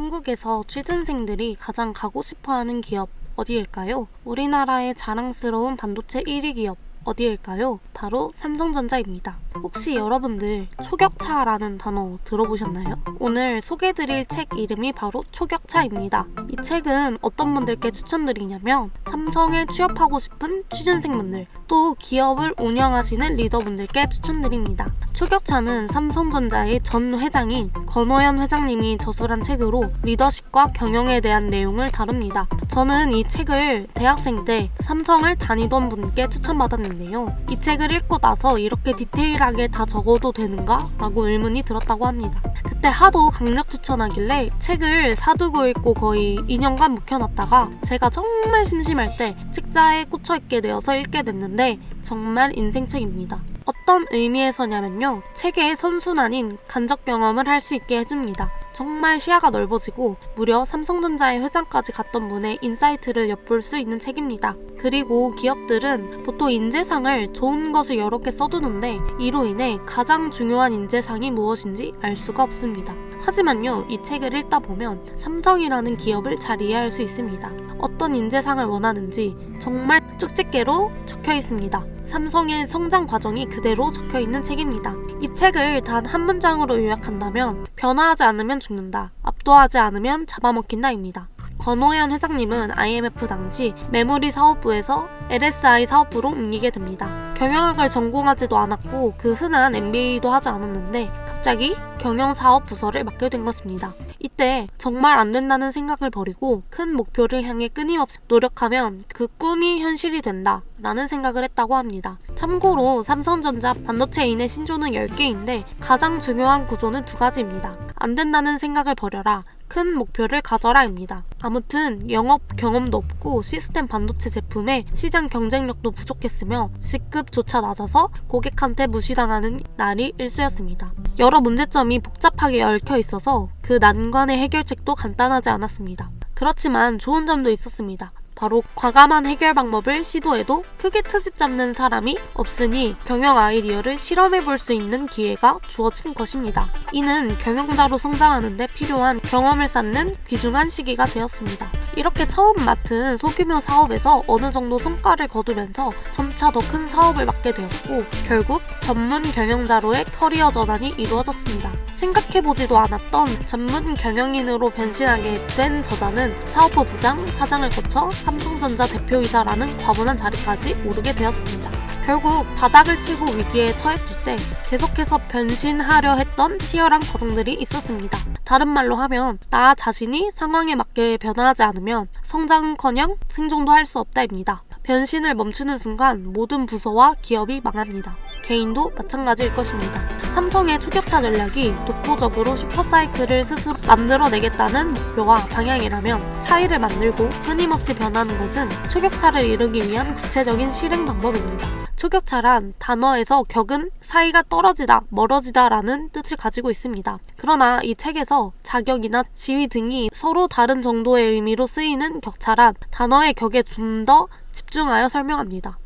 한국에서 취준생들이 가장 가고 싶어하는 기업 어디일까요? 우리나라의 자랑스러운 반도체 1위 기업 어디일까요? 바로 삼성전자입니다. 혹시 여러분들 초격차라는 단어 들어보셨나요? 오늘 소개해드릴 책 이름이 바로 초격차입니다. 이 책은 어떤 분들께 추천드리냐면 삼성에 취업하고 싶은 취준생분들, 또 기업을 운영하시는 리더분들께 추천드립니다. 초격차는 삼성전자의 전 회장인 권오현 회장님이 저술한 책으로 리더십과 경영에 대한 내용을 다룹니다. 저는 이 책을 대학생 때 삼성을 다니던 분께 추천받았는데요. 이 책을 읽고 나서 이렇게 디테일하게 다 적어도 되는가? 라고 의문이 들었다고 합니다. 그때 하도 강력 추천하길래 책을 사두고 읽고 거의 2년간 묵혀놨다가 제가 정말 심심할 때 책자에 꽂혀있게 되어서 읽게 됐는데 정말 인생책입니다. 어떤 의미에서냐면요, 책의 선순환인 간접 경험을 할 수 있게 해줍니다. 정말 시야가 넓어지고 무려 삼성전자의 회장까지 갔던 분의 인사이트를 엿볼 수 있는 책입니다. 그리고 기업들은 보통 인재상을 좋은 것을 여러 개 써두는데 이로 인해 가장 중요한 인재상이 무엇인지 알 수가 없습니다. 하지만요, 이 책을 읽다 보면 삼성이라는 기업을 잘 이해할 수 있습니다. 어떤 인재상을 원하는지 정말 쪽집게로 적혀 있습니다. 삼성의 성장 과정이 그대로 적혀 있는 책입니다. 이 책을 단 한 문장으로 요약한다면 변화하지 않으면 죽는다, 압도하지 않으면 잡아먹힌다입니다. 권오현 회장님은 IMF 당시 메모리 사업부에서 LSI 사업부로 옮기게 됩니다. 경영학을 전공하지도 않았고 그 흔한 MBA도 하지 않았는데 갑자기 경영사업 부서를 맡게 된 것입니다. 이때 정말 안 된다는 생각을 버리고 큰 목표를 향해 끊임없이 노력하면 그 꿈이 현실이 된다 라는 생각을 했다고 합니다. 참고로 삼성전자 반도체인의 신조는 10개인데 가장 중요한 구조는 2가지입니다. 안 된다는 생각을 버려라, 큰 목표를 가져라입니다. 아무튼 영업 경험도 없고 시스템 반도체 제품에 시장 경쟁력도 부족했으며 직급조차 낮아서 고객한테 무시당하는 날이 일쑤였습니다. 여러 문제점이 복잡하게 얽혀 있어서 그 난관의 해결책도 간단하지 않았습니다. 그렇지만 좋은 점도 있었습니다. 바로 과감한 해결 방법을 시도해도 크게 트집 잡는 사람이 없으니 경영 아이디어를 실험해볼 수 있는 기회가 주어진 것입니다. 이는 경영자로 성장하는 데 필요한 경험을 쌓는 귀중한 시기가 되었습니다. 이렇게 처음 맡은 소규모 사업에서 어느 정도 성과를 거두면서 점차 더 큰 사업을 맡게 되었고 결국 전문 경영자로의 커리어 전환이 이루어졌습니다. 생각해보지도 않았던 전문 경영인으로 변신하게 된 저자는 사업부 부장, 사장을 거쳐 삼성전자 대표이사라는 과분한 자리까지 오르게 되었습니다. 결국 바닥을 치고 위기에 처했을 때 계속해서 변신하려 했던 치열한 과정들이 있었습니다. 다른 말로 하면 나 자신이 상황에 맞게 변화하지 않으면 성장은커녕 생존도 할 수 없다입니다. 변신을 멈추는 순간 모든 부서와 기업이 망합니다. 개인도 마찬가지일 것입니다. 삼성의 초격차 전략이 독보적으로 슈퍼사이클을 스스로 만들어내겠다는 목표와 방향이라면 차이를 만들고 끊임없이 변하는 것은 초격차를 이루기 위한 구체적인 실행 방법입니다. 초격차란 단어에서 격은 사이가 떨어지다, 멀어지다 라는 뜻을 가지고 있습니다. 그러나 이 책에서 자격이나 지위 등이 서로 다른 정도의 의미로 쓰이는 격차란 단어의 격에 좀 더 집중하여 설명합니다.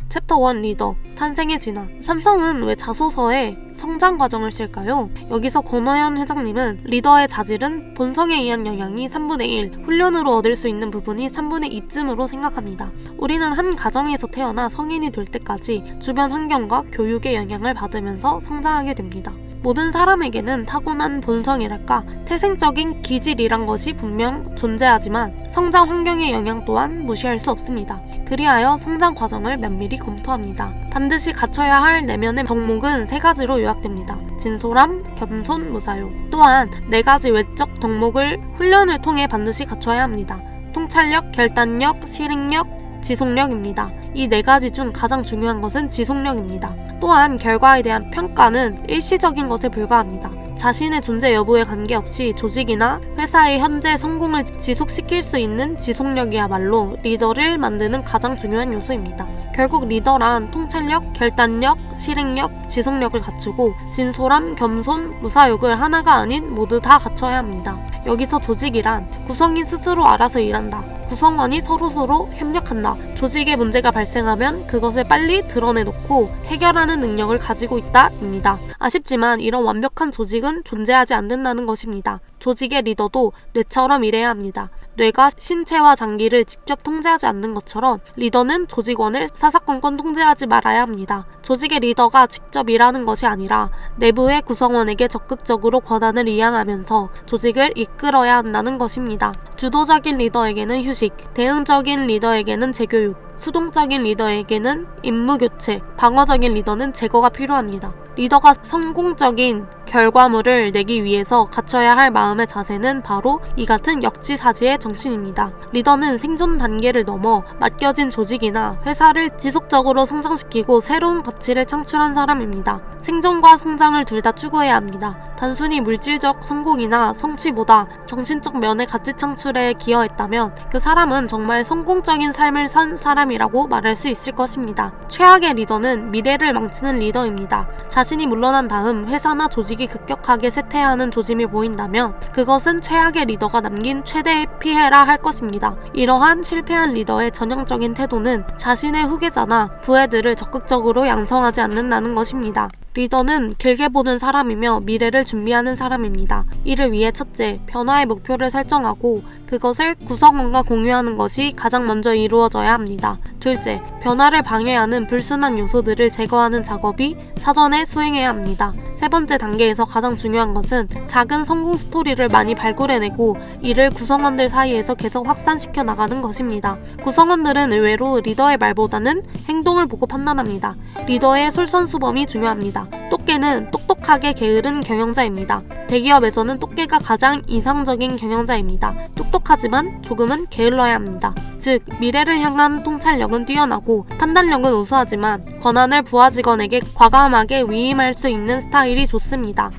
챕터 1 리더, 탄생의 진화. 삼성은 왜 자소서에 성장 과정을 쓸까요? 여기서 권오현 회장님은 리더의 자질은 본성에 의한 영향이 3분의 1, 훈련으로 얻을 수 있는 부분이 3분의 2쯤으로 생각합니다. 우리는 한 가정에서 태어나 성인이 될 때까지 주변 환경과 교육의 영향을 받으면서 성장하게 됩니다. 모든 사람에게는 타고난 본성이랄까 태생적인 기질이란 것이 분명 존재하지만 성장 환경의 영향 또한 무시할 수 없습니다. 그리하여 성장 과정을 면밀히 검토합니다. 반드시 갖춰야 할 내면의 덕목은 3가지로 요약됩니다. 진솔함, 겸손, 무사요. 또한 4가지 외적 덕목을 훈련을 통해 반드시 갖춰야 합니다. 통찰력, 결단력, 실행력, 지속력입니다. 이 4가지 중 가장 중요한 것은 지속력입니다. 또한 결과에 대한 평가는 일시적인 것에 불과합니다. 자신의 존재 여부에 관계없이 조직이나 회사의 현재 성공을 지속시킬 수 있는 지속력이야말로 리더를 만드는 가장 중요한 요소입니다. 결국 리더란 통찰력, 결단력, 실행력, 지속력을 갖추고 진솔함, 겸손, 무사욕을 하나가 아닌 모두 다 갖춰야 합니다. 여기서 조직이란 구성인 스스로 알아서 일한다. 구성원이 서로서로 협력한다. 조직에 문제가 발생하면 그것을 빨리 드러내놓고 해결하는 능력을 가지고 있다입니다. 아쉽지만 이런 완벽한 조직은 존재하지 않는다는 것입니다. 조직의 리더도 뇌처럼 일해야 합니다. 뇌가 신체와 장기를 직접 통제하지 않는 것처럼 리더는 조직원을 사사건건 통제하지 말아야 합니다. 조직의 리더가 직접 일하는 것이 아니라 내부의 구성원에게 적극적으로 권한을 이양하면서 조직을 이끌어야 한다는 것입니다. 주도적인 리더에게는 휴식, 대응적인 리더에게는 재교육, 수동적인 리더에게는 임무 교체, 방어적인 리더는 제거가 필요합니다. 리더가 성공적인 결과물을 내기 위해서 갖춰야 할 마음의 자세는 바로 이 같은 역지사지의 정신입니다. 리더는 생존 단계를 넘어 맡겨진 조직이나 회사를 지속적으로 성장시키고 새로운 가치를 창출한 사람입니다. 생존과 성장을 둘 다 추구해야 합니다. 단순히 물질적 성공이나 성취보다 정신적 면의 가치 창출에 기여했다면 그 사람은 정말 성공적인 삶을 산 사람이라고 말할 수 있을 것입니다. 최악의 리더는 미래를 망치는 리더입니다. 자신이 물러난 다음 회사나 조직이 급격하게 쇠퇴하는 조짐이 보인다면 그것은 최악의 리더가 남긴 최대의 피해라 할 것입니다. 이러한 실패한 리더의 전형적인 태도는 자신의 후계자나 부하들을 적극적으로 양성하지 않는다는 것입니다. 리더는 길게 보는 사람이며 미래를 준비하는 사람입니다. 이를 위해 첫째, 변화의 목표를 설정하고 그것을 구성원과 공유하는 것이 가장 먼저 이루어져야 합니다. 둘째, 변화를 방해하는 불순한 요소들을 제거하는 작업이 사전에 수행해야 합니다. 세 번째 단계에서 가장 중요한 것은 작은 성공 스토리를 많이 발굴해내고 이를 구성원들 사이에서 계속 확산시켜 나가는 것입니다. 구성원들은 의외로 리더의 말보다는 행동을 보고 판단합니다. 리더의 솔선수범이 중요합니다. 똑개는 똑똑하게 게으른 경영자입니다. 대기업에서는 똑개가 가장 이상적인 경영자입니다. 똑똑하지만 조금은 게을러야 합니다. 즉, 미래를 향한 통찰력은 뛰어나고 판단력은 우수하지만 권한을 부하 직원에게 과감하게 위임할 수 있는 스타일이 좋습니다.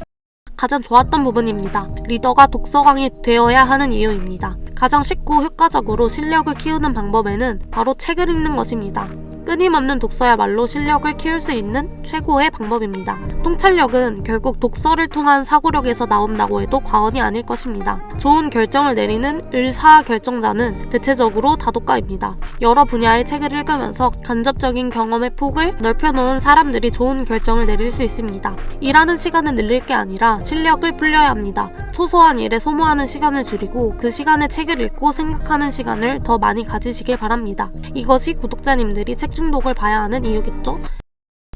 가장 좋았던 부분입니다. 리더가 독서광이 되어야 하는 이유입니다. 가장 쉽고 효과적으로 실력을 키우는 방법에는 바로 책을 읽는 것입니다. 끊임없는 독서야말로 실력을 키울 수 있는 최고의 방법입니다. 통찰력은 결국 독서를 통한 사고력에서 나온다고 해도 과언이 아닐 것입니다. 좋은 결정을 내리는 의사결정자는 대체적으로 다독가입니다. 여러 분야의 책을 읽으면서 간접적인 경험의 폭을 넓혀놓은 사람들이 좋은 결정을 내릴 수 있습니다. 일하는 시간을 늘릴 게 아니라 실력을 불려야 합니다. 소소한 일에 소모하는 시간을 줄이고 그 시간에 책을 읽고 생각하는 시간을 더 많이 가지시길 바랍니다. 이것이 구독자님들이 책 중독을 봐야 하는 이유겠죠?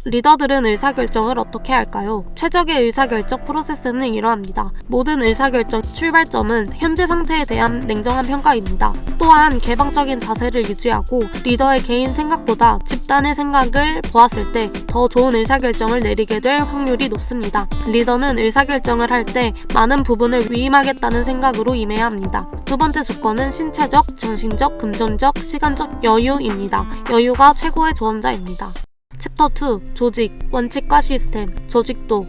리더들은 의사결정을 어떻게 할까요? 최적의 의사결정 프로세스는 이러합니다. 모든 의사결정 출발점은 현재 상태에 대한 냉정한 평가입니다. 또한 개방적인 자세를 유지하고 리더의 개인 생각보다 집단의 생각을 보았을 때 더 좋은 의사결정을 내리게 될 확률이 높습니다. 리더는 의사결정을 할 때 많은 부분을 위임하겠다는 생각으로 임해야 합니다. 두 번째 조건은 신체적, 정신적, 금전적, 시간적 여유입니다. 여유가 최고의 조언자입니다. 챕터 2. 조직, 원칙과 시스템, 조직도,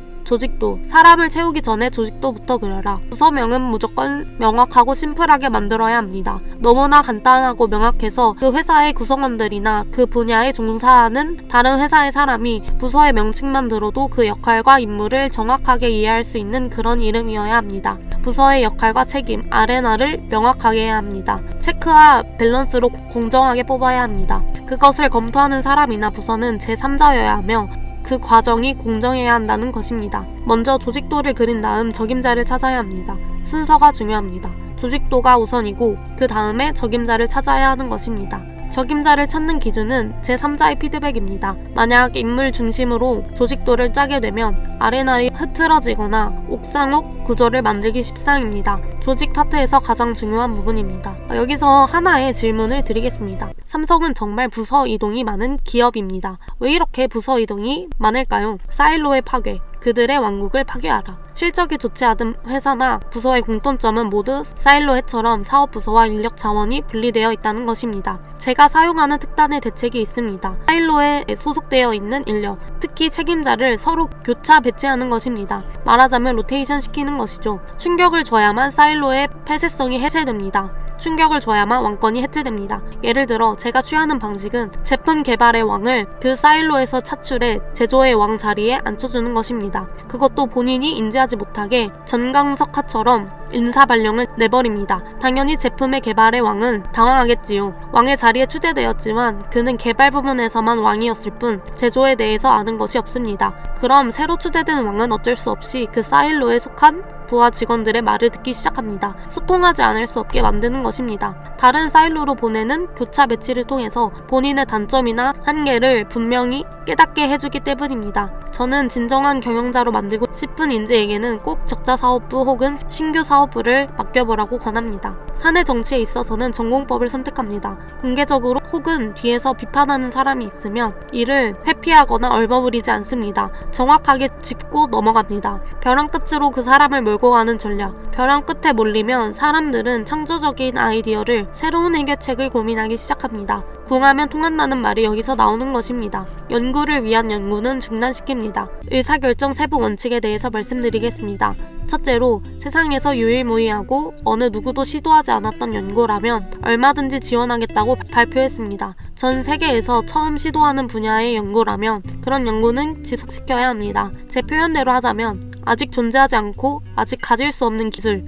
사람을 채우기 전에 조직도부터 그려라. 부서명은 무조건 명확하고 심플하게 만들어야 합니다. 너무나 간단하고 명확해서 그 회사의 구성원들이나 그 분야에 종사하는 다른 회사의 사람이 부서의 명칭만 들어도 그 역할과 임무를 정확하게 이해할 수 있는 그런 이름이어야 합니다. 부서의 역할과 책임, 아레나를 명확하게 해야 합니다. 체크와 밸런스로 공정하게 뽑아야 합니다. 그것을 검토하는 사람이나 부서는 제3자여야 하며 그 과정이 공정해야 한다는 것입니다. 먼저 조직도를 그린 다음 적임자를 찾아야 합니다. 순서가 중요합니다. 조직도가 우선이고 그 다음에 적임자를 찾아야 하는 것입니다. 적임자를 찾는 기준은 제3자의 피드백입니다. 만약 인물 중심으로 조직도를 짜게 되면 아레나이 흐트러지거나 옥상옥 구조를 만들기 십상입니다. 조직 파트에서 가장 중요한 부분입니다. 여기서 하나의 질문을 드리겠습니다. 삼성은 정말 부서 이동이 많은 기업입니다. 왜 이렇게 부서 이동이 많을까요? 사일로의 파괴, 그들의 왕국을 파괴하라. 실적이 좋지 않은 회사나 부서의 공통점은 모두 사일로해처럼 사업부서와 인력 자원이 분리되어 있다는 것입니다. 제가 사용하는 특단의 대책이 있습니다. 사일로에 소속되어 있는 인력, 특히 책임자를 서로 교차 배치하는 것입니다. 말하자면 로테이션 시키는 것이죠. 충격을 줘야만 사일로의 폐쇄성이 해체됩니다. 충격을 줘야만 왕권이 해체됩니다. 예를 들어 제가 취하는 방식은 제품 개발의 왕을 그 사일로에서 차출해 제조의 왕 자리에 앉혀주는 것입니다. 그것도 본인이 인지하지 못하게 전광석화처럼 인사발령을 내버립니다. 당연히 제품의 개발의 왕은 당황하겠지요. 왕의 자리에 추대되었지만 그는 개발 부분에서만 왕이었을 뿐 제조에 대해서 아는 것이 없습니다. 그럼 새로 추대된 왕은 어쩔 수 없이 그 사일로에 속한 부하 직원들의 말을 듣기 시작합니다. 소통하지 않을 수 없게 만드는 것입니다. 다른 사일로로 보내는 교차 배치를 통해서 본인의 단점이나 한계를 분명히 깨닫게 해주기 때문입니다. 저는 진정한 경영자로 만들고 싶은 인재에게는 꼭 적자사업부 혹은 신규 사업부를 맡겨보라고 권합니다. 사내 정치에 있어서는 전공법을 선택합니다. 공개적으로 혹은 뒤에서 비판하는 사람이 있으면 이를 회피하거나 얼버무리지 않습니다. 정확하게 짚고 넘어갑니다. 벼랑 끝으로 그 사람을 몰고 가는 전략. 벼랑 끝에 몰리면 사람들은 창조적인 아이디어를 새로운 해결책을 고민하기 시작합니다. 궁하면 통한다는 말이 여기서 나오는 것입니다. 연구를 위한 연구는 중단시킵니다. 의사결정 세부 원칙에 대해서 말씀드리겠습니다. 첫째로, 세상에서 유일무이하고 어느 누구도 시도하지 않았던 연구라면 얼마든지 지원하겠다고 발표했습니다. 전 세계에서 처음 시도하는 분야의 연구라면 그런 연구는 지속시켜야 합니다. 제 표현대로 하자면 아직 존재하지 않고 아직 가질 수 없는 기술에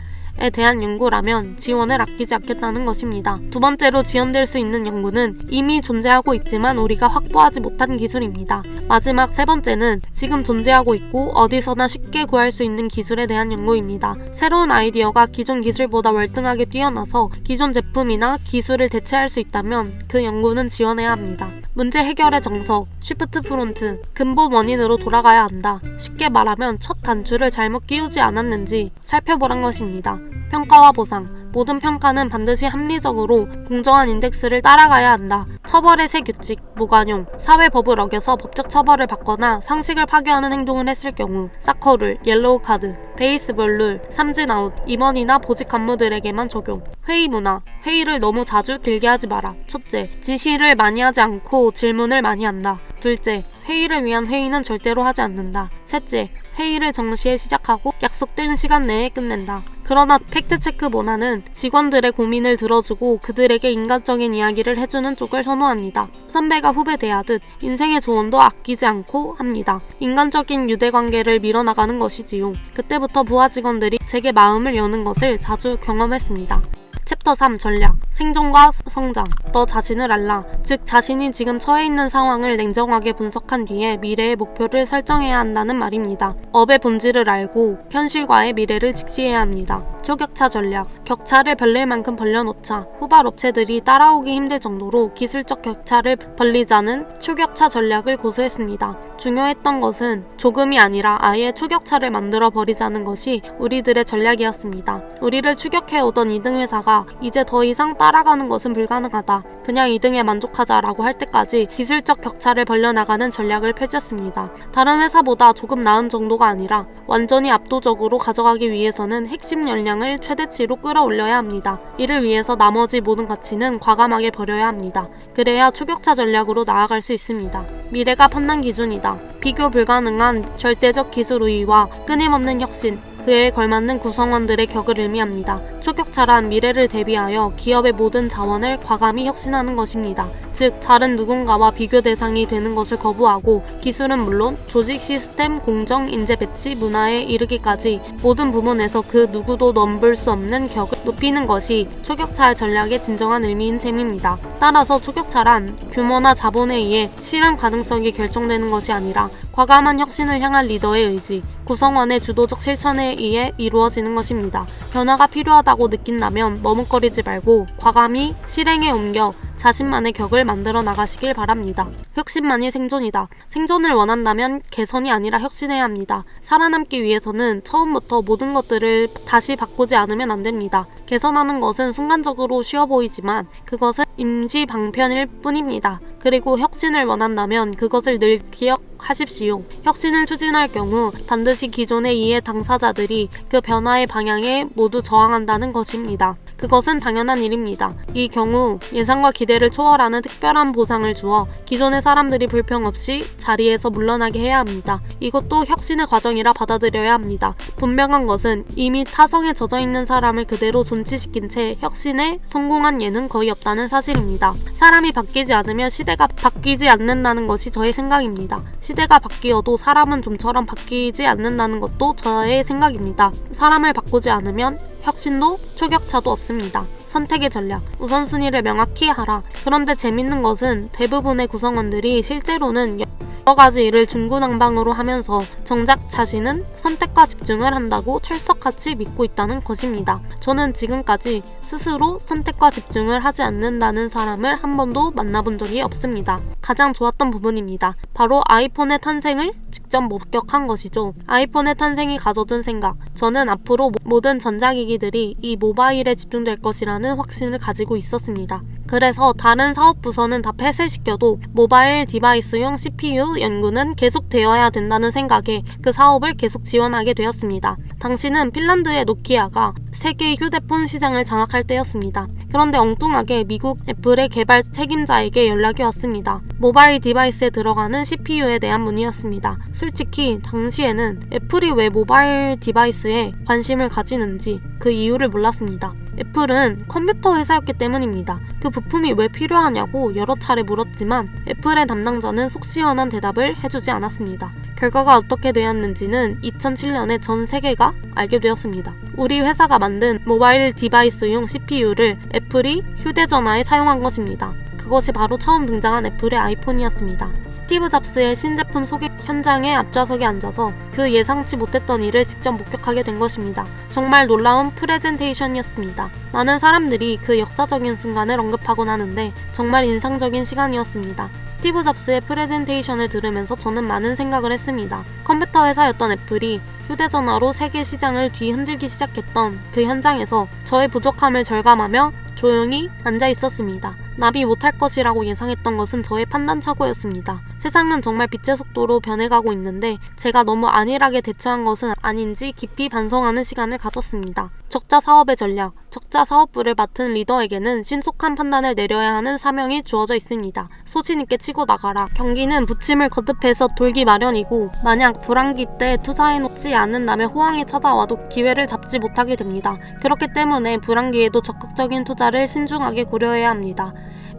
대한 연구라면 지원을 아끼지 않겠다는 것입니다. 두 번째로, 지원될 수 있는 연구는 이미 존재하고 있지만 우리가 확보하지 못한 기술입니다. 마지막 세 번째는 지금 존재하고 있고 어디서나 쉽게 구할 수 있는 기술에 대한 연구입니다. 새로운 아이디어가 기존 기술보다 월등하게 뛰어나서 기존 제품이나 기술을 대체할 수 있다면 그 연구는 지원해야 합니다. 문제 해결의 정석, 쉬프트 프론트, 근본 원인으로 돌아가야 한다. 쉽게 말하면 첫 단추를 잘못 끼우지 않았는지 살펴보란 것입니다. 평가와 보상. 모든 평가는 반드시 합리적으로 공정한 인덱스를 따라가야 한다. 처벌의 새 규칙, 무관용, 사회법을 어겨서 법적 처벌을 받거나 상식을 파괴하는 행동을 했을 경우 사커룰, 옐로우 카드, 베이스볼 룰, 삼진 아웃, 임원이나 보직 간부들에게만 적용. 회의 문화, 회의를 너무 자주 길게 하지 마라. 첫째, 지시를 많이 하지 않고 질문을 많이 한다. 둘째, 회의를 위한 회의는 절대로 하지 않는다. 셋째, 회의를 정시에 시작하고 약속된 시간 내에 끝낸다. 그러나 팩트체크 문화는 직원들의 고민을 들어주고 그들에게 인간적인 이야기를 해주는 쪽을 선호합니다. 선배가 후배 대하듯 인생의 조언도 아끼지 않고 합니다. 인간적인 유대관계를 밀어나가는 것이지요. 그때부터 부하 직원들이 제게 마음을 여는 것을 자주 경험했습니다. 챕터 3 전략, 생존과 성장. 너 자신을 알라. 즉 자신이 지금 처해 있는 상황을 냉정하게 분석한 뒤에 미래의 목표를 설정해야 한다는 말입니다. 업의 본질을 알고 현실과의 미래를 직시해야 합니다. 초격차 전략, 격차를 벌릴 만큼 벌려놓자. 후발 업체들이 따라오기 힘들 정도로 기술적 격차를 벌리자는 초격차 전략을 고수했습니다. 중요했던 것은 조금이 아니라 아예 초격차를 만들어 버리자는 것이 우리들의 전략이었습니다. 우리를 추격해오던 2등 회사가 이제 더 이상 따라가는 것은 불가능하다. 그냥 2등에 만족하자라고 할 때까지 기술적 격차를 벌려나가는 전략을 펼쳤습니다. 다른 회사보다 조금 나은 정도가 아니라 완전히 압도적으로 가져가기 위해서는 핵심 역량을 최대치로 끌어올려야 합니다. 이를 위해서 나머지 모든 가치는 과감하게 버려야 합니다. 그래야 초격차 전략으로 나아갈 수 있습니다. 미래가 판단 기준이다. 비교 불가능한 절대적 기술 우위와 끊임없는 혁신, 그에 걸맞는 구성원들의 격을 의미합니다. 초격차란 미래를 대비하여 기업의 모든 자원을 과감히 혁신하는 것입니다. 즉, 다른 누군가와 비교 대상이 되는 것을 거부하고 기술은 물론 조직 시스템, 공정, 인재 배치, 문화에 이르기까지 모든 부문에서 그 누구도 넘볼 수 없는 격을 높이는 것이 초격차의 전략의 진정한 의미인 셈입니다. 따라서 초격차란 규모나 자본에 의해 실현 가능성이 결정되는 것이 아니라 과감한 혁신을 향한 리더의 의지, 구성원의 주도적 실천에 의해 이루어지는 것입니다. 변화가 필요하다고 느낀다면 머뭇거리지 말고 과감히 실행에 옮겨 자신만의 격을 만들어 나가시길 바랍니다. 혁신만이 생존이다. 생존을 원한다면 개선이 아니라 혁신해야 합니다. 살아남기 위해서는 처음부터 모든 것들을 다시 바꾸지 않으면 안 됩니다. 개선하는 것은 순간적으로 쉬워 보이지만 그것은 임시 방편일 뿐입니다. 그리고 혁신을 원한다면 그것을 늘 기억하십시오. 혁신을 추진할 경우 반드시 기존의 이해 당사자들이 그 변화의 방향에 모두 저항한다는 것입니다. 그것은 당연한 일입니다. 이 경우 예상과 기대를 초월하는 특별한 보상을 주어 기존의 사람들이 불평 없이 자리에서 물러나게 해야 합니다. 이것도 혁신의 과정이라 받아들여야 합니다. 분명한 것은 이미 타성에 젖어있는 사람을 그대로 존치시킨 채 혁신에 성공한 예는 거의 없다는 사실입니다. 사람이 바뀌지 않으면 시대가 바뀌지 않는다는 것이 저의 생각입니다. 시대가 바뀌어도 사람은 좀처럼 바뀌지 않는다는 것도 저의 생각입니다. 사람을 바꾸지 않으면 혁신도 초격차도 없습니다. 선택의 전략, 우선순위를 명확히 하라. 그런데 재밌는 것은 대부분의 구성원들이 실제로는 여러 가지 일을 중구난방으로 하면서 정작 자신은 선택과 집중을 한다고 철석같이 믿고 있다는 것입니다. 저는 지금까지 스스로 선택과 집중을 하지 않는다는 사람을 한 번도 만나본 적이 없습니다. 가장 좋았던 부분입니다. 바로 아이폰의 탄생을 직접 목격한 것이죠. 아이폰의 탄생이 가져준 생각, 저는 앞으로 모든 전자기기들이 이 모바일에 집중될 것이라는 확신을 가지고 있었습니다. 그래서 다른 사업 부서는 다 폐쇄시켜도 모바일 디바이스용 CPU 연구는 계속되어야 된다는 생각에 그 사업을 계속 지원하게 되었습니다. 당시는 핀란드의 노키아가 세계 휴대폰 시장을 장악할 때였습니다. 그런데 엉뚱하게 미국 애플의 개발 책임자에게 연락이 왔습니다. 모바일 디바이스에 들어가는 CPU에 대한 문의였습니다. 솔직히 당시에는 애플이 왜 모바일 디바이스에 관심을 가지는지 그 이유를 몰랐습니다. 애플은 컴퓨터 회사였기 때문입니다. 그 부품이 왜 필요하냐고 여러 차례 물었지만 애플의 담당자는 속 시원한 대답을 해주지 않았습니다. 결과가 어떻게 되었는지는 2007년에 전 세계가 알게 되었습니다. 우리 회사가 만든 모바일 디바이스용 CPU를 애플이 휴대전화에 사용한 것입니다. 그것이 바로 처음 등장한 애플의 아이폰이었습니다. 스티브 잡스의 신제품 소개 현장에 앞좌석에 앉아서 그 예상치 못했던 일을 직접 목격하게 된 것입니다. 정말 놀라운 프레젠테이션이었습니다. 많은 사람들이 그 역사적인 순간을 언급하곤 하는데 정말 인상적인 시간이었습니다. 스티브 잡스의 프레젠테이션을 들으면서 저는 많은 생각을 했습니다. 컴퓨터 회사였던 애플이 휴대전화로 세계 시장을 뒤흔들기 시작했던 그 현장에서 저의 부족함을 절감하며 조용히 앉아 있었습니다. 나비 못할 것이라고 예상했던 것은 저의 판단착오였습니다. 세상은 정말 빛의 속도로 변해가고 있는데 제가 너무 안일하게 대처한 것은 아닌지 깊이 반성하는 시간을 가졌습니다. 적자 사업의 전략, 적자 사업부를 맡은 리더에게는 신속한 판단을 내려야 하는 사명이 주어져 있습니다. 소신있게 치고 나가라. 경기는 부침을 거듭해서 돌기 마련이고 만약 불황기 때 투자해놓지 않는다면 호황이 찾아와도 기회를 잡지 못하게 됩니다. 그렇기 때문에 불황기에도 적극적인 투자를 신중하게 고려해야 합니다.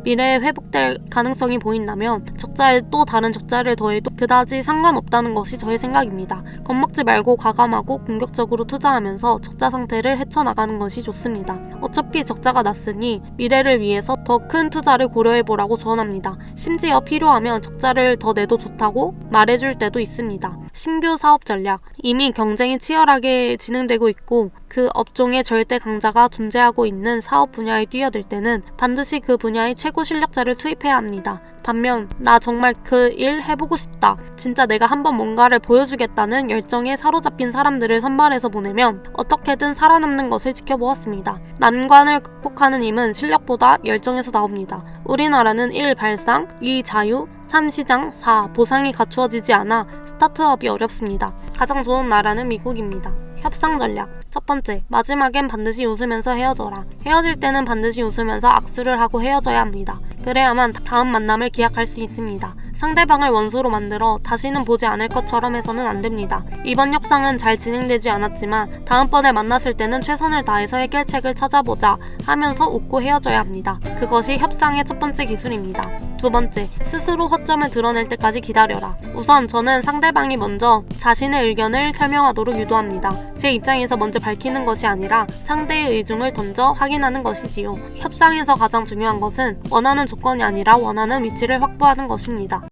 미래에 회복될 가능성이 보인다면 적자에 또 다른 적자를 더해도 그다지 상관없다는 것이 저의 생각입니다. 겁먹지 말고 과감하고 공격적으로 투자하면서 적자 상태를 헤쳐나가는 것이 좋습니다. 어차피 적자가 났으니 미래를 위해서 더 큰 투자를 고려해보라고 조언합니다. 심지어 필요하면 적자를 더 내도 좋다고 말해줄 때도 있습니다. 신규 사업 전략, 이미 경쟁이 치열하게 진행되고 있고 그 업종에 절대 강자가 존재하고 있는 사업 분야에 뛰어들 때는 반드시 그 분야의 최고 실력자를 투입해야 합니다. 반면 나 정말 그 일 해보고 싶다, 진짜 내가 한번 뭔가를 보여주겠다는 열정에 사로잡힌 사람들을 선발해서 보내면 어떻게든 살아남는 것을 지켜보았습니다. 난관을 극복하는 힘은 실력보다 열정에서 나옵니다. 우리나라는 1. 발상, 2. 자유, 3. 시장, 4. 보상이 갖추어지지 않아 스타트업이 어렵습니다. 가장 좋은 나라는 미국입니다. 협상 전략. 첫 번째, 마지막엔 반드시 웃으면서 헤어져라. 헤어질 때는 반드시 웃으면서 악수를 하고 헤어져야 합니다. 그래야만 다음 만남을 기약할 수 있습니다. 상대방을 원수로 만들어 다시는 보지 않을 것처럼 해서는 안 됩니다. 이번 협상은 잘 진행되지 않았지만 다음번에 만났을 때는 최선을 다해서 해결책을 찾아보자 하면서 웃고 헤어져야 합니다. 그것이 협상의 첫 번째 기술입니다. 두 번째, 스스로 허점을 드러낼 때까지 기다려라. 우선 저는 상대방이 먼저 자신의 의견을 설명하도록 유도합니다. 제 입장에서 먼저 밝히는 것이 아니라 상대의 의중을 던져 확인하는 것이지요. 협상에서 가장 중요한 것은 원하는 조건이 아니라 원하는 위치를 확보하는 것입니다.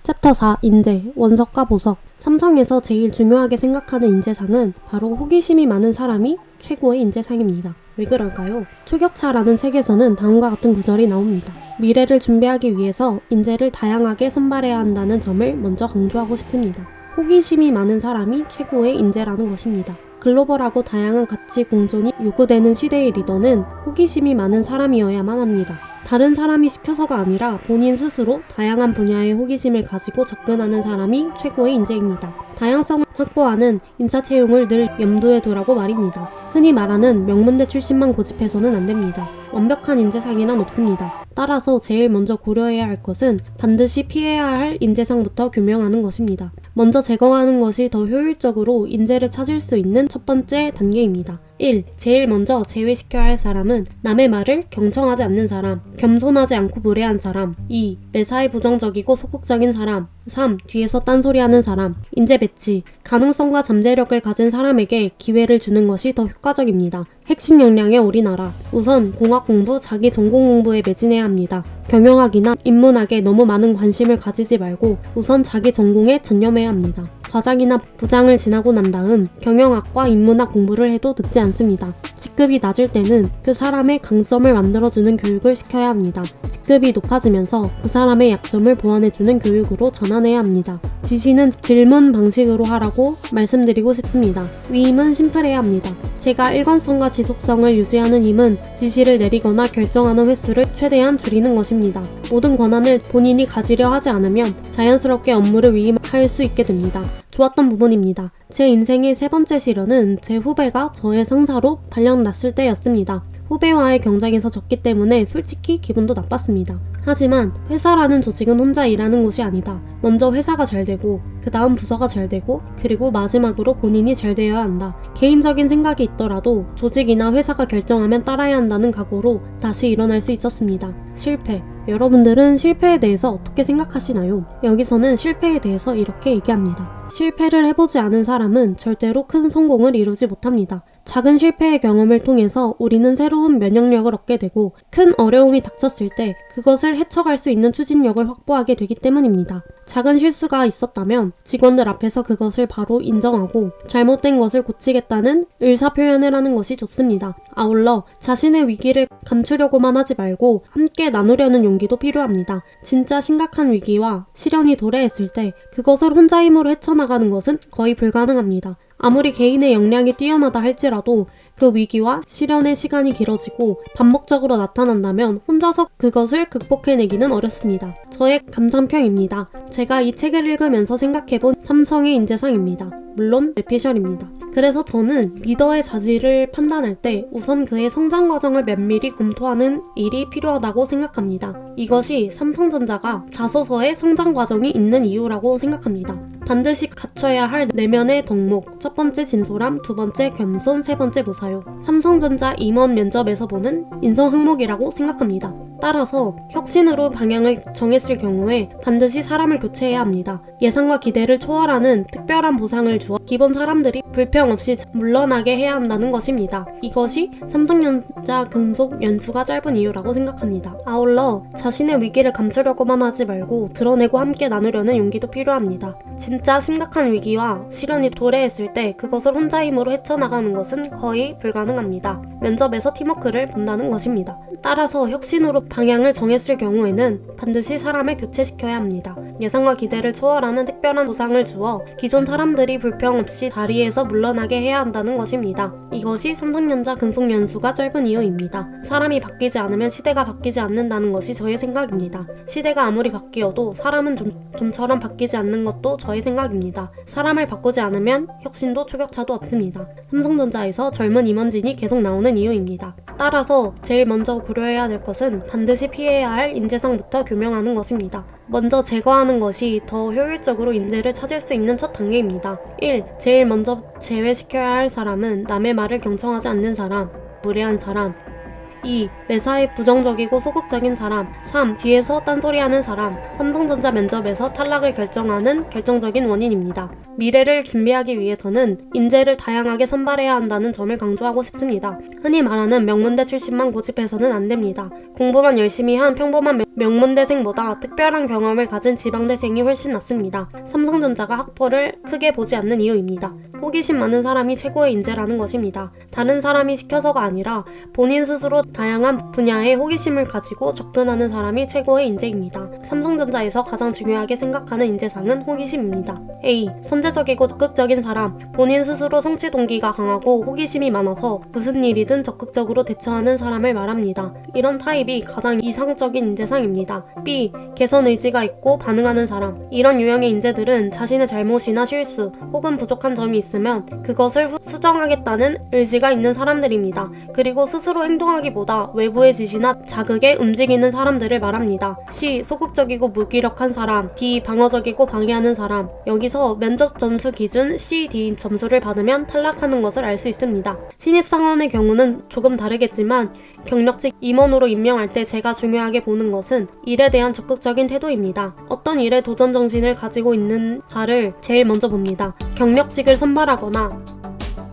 챕터 4. 인재, 원석과 보석. 삼성에서 제일 중요하게 생각하는 인재상은 바로 호기심이 많은 사람이 최고의 인재상입니다. 왜 그럴까요? 추격차라는 책에서는 다음과 같은 구절이 나옵니다. 미래를 준비하기 위해서 인재를 다양하게 선발해야 한다는 점을 먼저 강조하고 싶습니다. 호기심이 많은 사람이 최고의 인재라는 것입니다. 글로벌하고 다양한 가치 공존이 요구되는 시대의 리더는 호기심이 많은 사람이어야만 합니다. 다른 사람이 시켜서가 아니라 본인 스스로 다양한 분야의 호기심을 가지고 접근하는 사람이 최고의 인재입니다. 다양성을 확보하는 인사 채용을 늘 염두에 두라고 말입니다. 흔히 말하는 명문대 출신만 고집해서는 안 됩니다. 완벽한 인재상이란 없습니다. 따라서 제일 먼저 고려해야 할 것은 반드시 피해야 할 인재상부터 규명하는 것입니다. 먼저 제거하는 것이 더 효율적으로 인재를 찾을 수 있는 첫 번째 단계입니다. 1. 제일 먼저 제외시켜야 할 사람은 남의 말을 경청하지 않는 사람, 겸손하지 않고 무례한 사람. 2. 매사에 부정적이고 소극적인 사람. 3. 뒤에서 딴소리하는 사람. 인재 배치, 가능성과 잠재력을 가진 사람에게 기회를 주는 것이 더 효과적입니다. 핵심 역량의 우리나라. 우선 공학 공부, 자기 전공 공부에 매진해야 합니다. 경영학이나 인문학에 너무 많은 관심을 가지지 말고 우선 자기 전공에 전념해야 합니다. 과장이나 부장을 지나고 난 다음 경영학과 인문학 공부를 해도 늦지 않습니다. 직급이 낮을 때는 그 사람의 강점을 만들어주는 교육을 시켜야 합니다. 직급이 높아지면서 그 사람의 약점을 보완해주는 교육으로 전환해야 합니다. 지시는 질문 방식으로 하라고 말씀드리고 싶습니다. 위임은 심플해야 합니다. 제가 일관성과 지속성을 유지하는 힘은 지시를 내리거나 결정하는 횟수를 최대한 줄이는 것입니다. 모든 권한을 본인이 가지려 하지 않으면 자연스럽게 업무를 위임할 수 있게 됩니다. 좋았던 부분입니다. 제 인생의 세 번째 시련은 제 후배가 저의 상사로 발령났을 때였습니다. 후배와의 경쟁에서 졌기 때문에 솔직히 기분도 나빴습니다. 하지만 회사라는 조직은 혼자 일하는 곳이 아니다. 먼저 회사가 잘 되고 그 다음 부서가 잘 되고 그리고 마지막으로 본인이 잘 되어야 한다. 개인적인 생각이 있더라도 조직이나 회사가 결정하면 따라야 한다는 각오로 다시 일어날 수 있었습니다. 실패. 여러분들은 실패에 대해서 어떻게 생각하시나요? 여기서는 실패에 대해서 이렇게 얘기합니다. 실패를 해보지 않은 사람은 절대로 큰 성공을 이루지 못합니다. 작은 실패의 경험을 통해서 우리는 새로운 면역력을 얻게 되고 큰 어려움이 닥쳤을 때 그것을 헤쳐갈 수 있는 추진력을 확보하게 되기 때문입니다. 작은 실수가 있었다면 직원들 앞에서 그것을 바로 인정하고 잘못된 것을 고치겠다는 의사표현을 하는 것이 좋습니다. 아울러 자신의 위기를 감추려고만 하지 말고 함께 나누려는 용기도 필요합니다. 진짜 심각한 위기와 시련이 도래했을 때 그것을 혼자 힘으로 헤쳐나가는 것은 거의 불가능합니다. 아무리 개인의 역량이 뛰어나다 할지라도 그 위기와 시련의 시간이 길어지고 반복적으로 나타난다면 혼자서 그것을 극복해내기는 어렵습니다. 저의 감상평입니다. 제가 이 책을 읽으면서 생각해본 삼성의 인재상입니다. 물론 뇌피셜입니다. 그래서 저는 리더의 자질을 판단할 때 우선 그의 성장 과정을 면밀히 검토하는 일이 필요하다고 생각합니다. 이것이 삼성전자가 자소서에 성장 과정이 있는 이유라고 생각합니다. 반드시 갖춰야 할 내면의 덕목, 첫 번째 진솔함, 두 번째 겸손, 세 번째 무사요. 삼성전자 임원 면접에서 보는 인성 항목이라고 생각합니다. 따라서 혁신으로 방향을 정했을 경우에 반드시 사람을 교체해야 합니다. 예상과 기대를 초월하는 특별한 보상을 주어 기본 사람들이 불평 없이 물러나게 해야 한다는 것입니다. 이것이 삼성전자 근속 연수가 짧은 이유라고 생각합니다. 아울러 자신의 위기를 감추려고만 하지 말고 드러내고 함께 나누려는 용기도 필요합니다. 진짜 심각한 위기와 시련이 도래했을 때 그것을 혼자 힘으로 헤쳐나가는 것은 거의 불가능합니다. 면접에서 팀워크를 본다는 것입니다. 따라서 혁신으로 방향을 정했을 경우에는 반드시 사람을 교체시켜야 합니다. 예상과 기대를 초월하는 특별한 보상을 주어 기존 사람들이 불평 없이 자리에서 물러나게 해야 한다는 것입니다. 이것이 삼성전자 근속 연수가 짧은 이유입니다. 사람이 바뀌지 않으면 시대가 바뀌지 않는다는 것이 저의 생각입니다. 시대가 아무리 바뀌어도 사람은 좀처럼 바뀌지 않는 것도 저의 생각입니다. 사람을 바꾸지 않으면 혁신도 초격차도 없습니다. 삼성전자에서 젊은 임원진이 계속 나오는 이유입니다. 따라서 제일 먼저 고려해야 될 것은 반드시 피해야 할 인재상부터 규명하는 것입니다. 먼저 제거하는 것이 더 효율적으로 인재를 찾을 수 있는 첫 단계입니다. 1. 제일 먼저 제외시켜야 할 사람은 남의 말을 경청하지 않는 사람, 무례한 사람. 2. 매사에 부정적이고 소극적인 사람. 3. 뒤에서 딴소리하는 사람. 삼성전자 면접에서 탈락을 결정하는 결정적인 원인입니다. 미래를 준비하기 위해서는 인재를 다양하게 선발해야 한다는 점을 강조하고 싶습니다. 흔히 말하는 명문대 출신만 고집해서는 안 됩니다. 공부만 열심히 한 평범한 명문대생보다 특별한 경험을 가진 지방대생이 훨씬 낫습니다. 삼성전자가 학벌을 크게 보지 않는 이유입니다. 호기심 많은 사람이 최고의 인재라는 것입니다. 다른 사람이 시켜서가 아니라 본인 스스로 다양한 분야에 호기심을 가지고 접근하는 사람이 최고의 인재입니다. 삼성전자에서 가장 중요하게 생각하는 인재상은 호기심입니다. A. 선제적이고 적극적인 사람. 본인 스스로 성취 동기가 강하고 호기심이 많아서 무슨 일이든 적극적으로 대처하는 사람을 말합니다. 이런 타입이 가장 이상적인 인재상입니다. B. 개선 의지가 있고 반응하는 사람. 이런 유형의 인재들은 자신의 잘못이나 실수 혹은 부족한 점이 있으면 그것을 수정하겠다는 의지가 있는 사람들입니다. 그리고 스스로 행동하기보다 외부의 지시나 자극에 움직이는 사람들을 말합니다. C. 소극적이고 무기력한 사람. D. 방어적이고 방해하는 사람. 여기서 면접 점수 기준 C, D 점수를 받으면 탈락하는 것을 알 수 있습니다. 신입사원의 경우는 조금 다르겠지만 경력직 임원으로 임명할 때 제가 중요하게 보는 것은 일에 대한 적극적인 태도입니다. 어떤 일에 도전 정신을 가지고 있는가를 제일 먼저 봅니다. 경력직을 선발하거나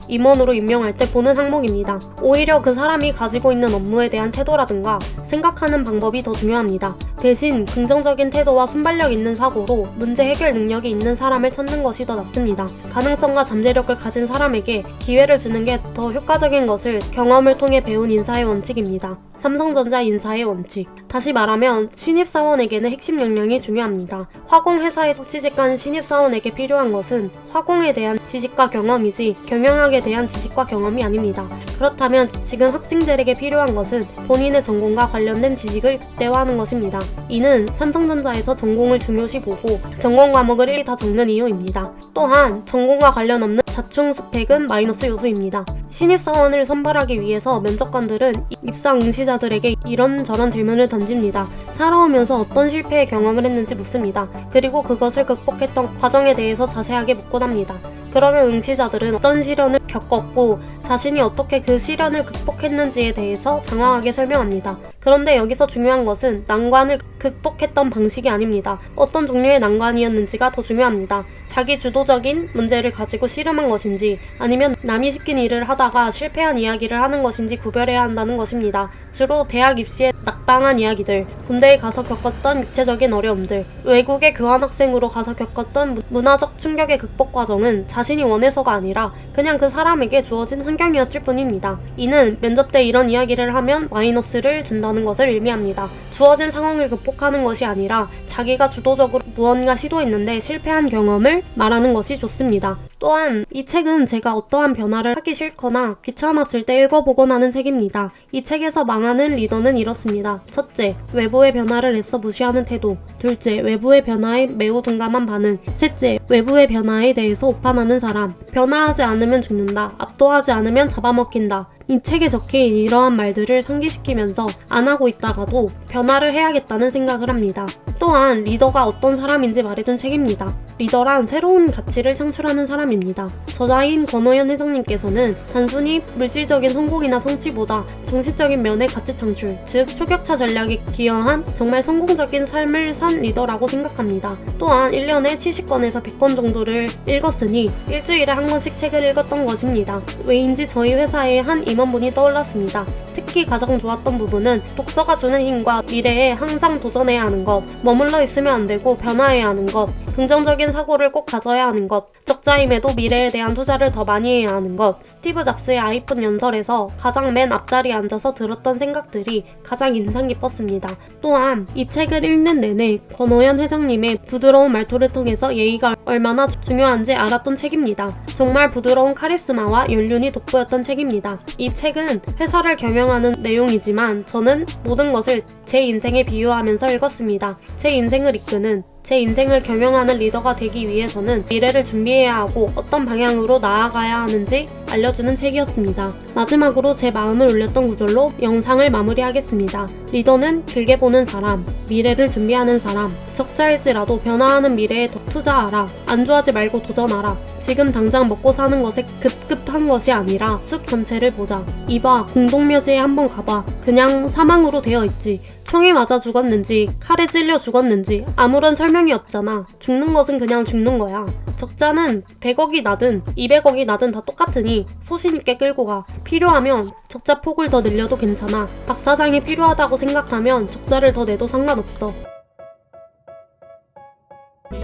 임원으로 임명할 때 보는 항목입니다. 오히려 그 사람이 가지고 있는 업무에 대한 태도라든가 생각하는 방법이 더 중요합니다. 대신 긍정적인 태도와 순발력 있는 사고로 문제 해결 능력이 있는 사람을 찾는 것이 더 낫습니다. 가능성과 잠재력을 가진 사람에게 기회를 주는 게 더 효과적인 것을 경험을 통해 배운 인사의 원칙입니다. 삼성전자 인사의 원칙. 다시 말하면 신입사원에게는 핵심 역량이 중요합니다. 화공회사에 취직한 신입사원에게 필요한 것은 화공에 대한 지식과 경험이지 경영학에 대한 지식과 경험이 아닙니다. 그렇다면 지금 학생들에게 필요한 것은 본인의 전공과 관련된 지식을 극대화하는 것입니다. 이는 삼성전자에서 전공을 중요시 보고 전공 과목을 일일이 다 적는 이유입니다. 또한 전공과 관련 없는 자충 스펙은 마이너스 요소입니다. 신입사원을 선발하기 위해서 면접관들은 입사 응시자들에게 이런저런 질문을 던집니다. 살아오면서 어떤 실패의 경험을 했는지 묻습니다. 그리고 그것을 극복했던 과정에 대해서 자세하게 묻곤 합니다. 그러면 응시자들은 어떤 시련을 겪었고 자신이 어떻게 그 시련을 극복했는지에 대해서 장황하게 설명합니다. 그런데 여기서 중요한 것은 난관을 극복했던 방식이 아닙니다. 어떤 종류의 난관이었는지가 더 중요합니다. 자기 주도적인 문제를 가지고 씨름한 것인지 아니면 남이 시킨 일을 하다가 실패한 이야기를 하는 것인지 구별해야 한다는 것입니다. 주로 대학 입시에 낙방한 이야기들, 군대에 가서 겪었던 육체적인 어려움들, 외국에 교환학생으로 가서 겪었던 문화적 충격의 극복 과정은 자신이 원해서가 아니라 그냥 그 사람에게 주어진 환경이었을 뿐입니다. 이는 면접 때 이런 이야기를 하면 마이너스를 준다는 것을 의미합니다. 주어진 상황을 극복하는 것이 아니라 자기가 주도적으로 무언가 시도했는데 실패한 경험을 말하는 것이 좋습니다. 또한 이 책은 제가 어떠한 변화를 하기 싫거나 귀찮았을 때 읽어보곤 하는 책입니다. 이 책에서 망하는 리더는 이렇습니다. 첫째, 외부의 변화를 애써 무시하는 태도. 둘째, 외부의 변화에 매우 둔감한 반응. 셋째, 외부의 변화에 대해서 오판하는 사람. 변화하지 않으면 죽는다. 압도하지 않으면 잡아먹힌다. 이 책에 적힌 이러한 말들을 상기시키면서 안 하고 있다가도 변화를 해야겠다는 생각을 합니다. 또한 리더가 어떤 사람인지 말해둔 책입니다. 리더란 새로운 가치를 창출하는 사람입니다. 저자인 권호연 회장님께서는 단순히 물질적인 성공이나 성취보다 정신적인 면의 가치 창출, 즉 초격차 전략에 기여한 정말 성공적인 삶을 산 리더라고 생각합니다. 또한 1년에 70권에서 100권 정도를 읽었으니 일주일에 한 권씩 책을 읽었던 것입니다. 왜인지 저희 회사에 한 임원분이 떠올랐습니다. 특히 가장 좋았던 부분은 독서가 주는 힘과 미래에 항상 도전해야 하는 것, 머물러 있으면 안 되고 변화해야 하는 것, 긍정적인 사고를 꼭 가져야 하는 것, 적자임에도 미래에 대한 투자를 더 많이 해야 하는 것, 스티브 잡스의 아이폰 연설에서 가장 맨 앞자리에 앉아서 들었던 생각들이 가장 인상 깊었습니다. 또한 이 책을 읽는 내내 권호연 회장님의 부드러운 말투를 통해서 예의가 얼마나 중요한지 알았던 책입니다. 정말 부드러운 카리스마와 연륜이 돋보였던 책입니다. 이 책은 회사를 경영하는 내용이지만 저는 모든 것을 제 인생에 비유하면서 읽었습니다. 제 인생을 이끄는, 제 인생을 경영하는 리더가 되기 위해서는 미래를 준비해야 하고 어떤 방향으로 나아가야 하는지 알려주는 책이었습니다. 마지막으로 제 마음을 울렸던 구절로 영상을 마무리하겠습니다. 리더는 길게 보는 사람, 미래를 준비하는 사람, 적자일지라도 변화하는 미래에 더 투자하라. 안주하지 말고 도전하라. 지금 당장 먹고 사는 것에 급급한 것이 아니라 숲 전체를 보자. 이봐, 공동묘지에 한번 가봐. 그냥 사망으로 되어 있지. 총에 맞아 죽었는지 칼에 찔려 죽었는지 아무런 설명이 없잖아. 죽는 것은 그냥 죽는 거야. 적자는 100억이 나든 200억이 나든 다 똑같으니 소신있게 끌고 가. 필요하면 적자 폭을 더 늘려도 괜찮아. 박 사장이 필요하다고 생각하면 적자를 더 내도 상관없어.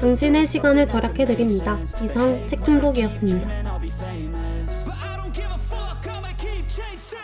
당신의 시간을 절약해드립니다. 이상 책중독이었습니다.